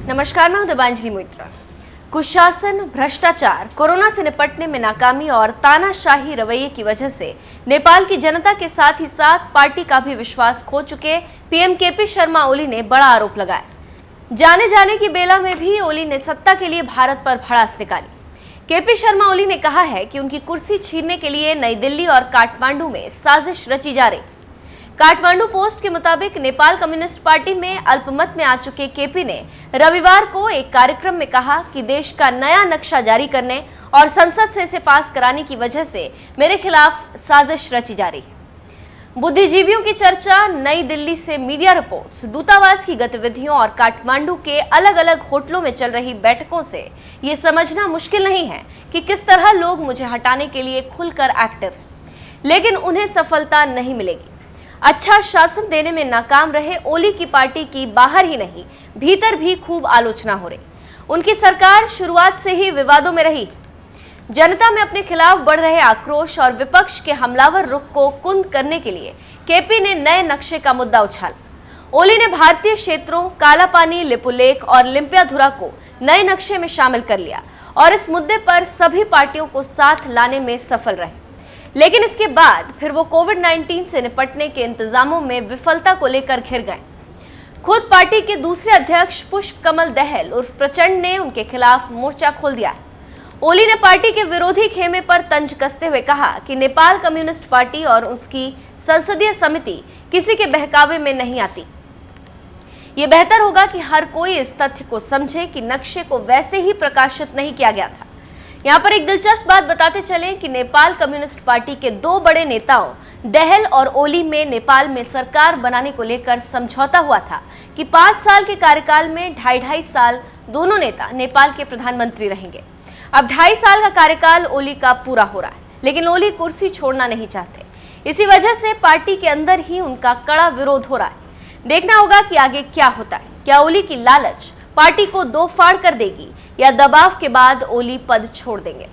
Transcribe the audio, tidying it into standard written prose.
नमस्कार, मैं हूं देवांजलि मोइत्रा। कुशासन, भ्रष्टाचार, कोरोना से निपटने में नाकामी और तानाशाही रवैये की वजह से नेपाल की जनता के साथ ही साथ पार्टी का भी विश्वास खो चुके पीएम केपी शर्मा ओली ने बड़ा आरोप लगाया। जाने जाने की बेला में भी ओली ने सत्ता के लिए भारत पर भड़ास निकाली। केपी शर्मा ओली ने कहा है कि उनकी कुर्सी छीनने के लिए नई दिल्ली और काठमांडू में साजिश रची जा रही। काठमांडू पोस्ट के मुताबिक नेपाल कम्युनिस्ट पार्टी में अल्पमत में आ चुके केपी ने रविवार को एक कार्यक्रम में कहा कि देश का नया नक्शा जारी करने और संसद से इसे पास कराने की वजह से मेरे खिलाफ साजिश रची जा रही है। बुद्धिजीवियों की चर्चा, नई दिल्ली से मीडिया रिपोर्ट्स, दूतावास की गतिविधियों और काठमांडू के अलग अलग होटलों में चल रही बैठकों से ये समझना मुश्किल नहीं है कि किस तरह लोग मुझे हटाने के लिए खुलकर एक्टिव हैं, लेकिन उन्हें सफलता नहीं मिलेगी। अच्छा शासन देने में नाकाम रहे ओली की पार्टी की बाहर ही नहीं, भीतर भी खूब आलोचना हो रही। उनकी सरकार शुरुआत से ही विवादों में रही। जनता में अपने खिलाफ बढ़ रहे आक्रोश और विपक्ष के हमलावर रुख को कुंद करने के लिए केपी ने नए नक्शे का मुद्दा उछाला। ओली ने भारतीय क्षेत्रों कालापानी, लिपुलेख और लिम्पियाधुरा को नए नक्शे में शामिल कर लिया और इस मुद्दे पर सभी पार्टियों को साथ लाने में सफल रहे। लेकिन इसके बाद फिर वो कोविड-19 से निपटने के इंतजामों में विफलता को लेकर घिर गए। खुद पार्टी के दूसरे अध्यक्ष पुष्प कमल दहल उर्फ प्रचंड ने उनके खिलाफ मोर्चा खोल दिया। ओली ने पार्टी के विरोधी खेमे पर तंज कसते हुए कहा कि नेपाल कम्युनिस्ट पार्टी और उसकी संसदीय समिति किसी के बहकावे में नहीं आती। ये बेहतर होगा कि हर कोई इस तथ्य को समझे कि नक्शे को वैसे ही प्रकाशित नहीं किया गया था। यहाँ पर एक दिलचस्प बात बताते चलें कि नेपाल कम्युनिस्ट पार्टी के दो बड़े नेताओं दहल और ओली में नेपाल में सरकार बनाने को लेकर समझौता हुआ था कि 5 साल के कार्यकाल में 2.5 साल दोनों नेता नेपाल के प्रधानमंत्री रहेंगे। अब 2.5 साल का कार्यकाल ओली का पूरा हो रहा है, लेकिन ओली कुर्सी छोड़ना नहीं चाहते। इसी वजह से पार्टी के अंदर ही उनका कड़ा विरोध हो रहा है। देखना होगा कि आगे क्या होता है। क्या ओली की लालच पार्टी को दो फाड़ कर देगी या दबाव के बाद ओली पद छोड़ देंगे।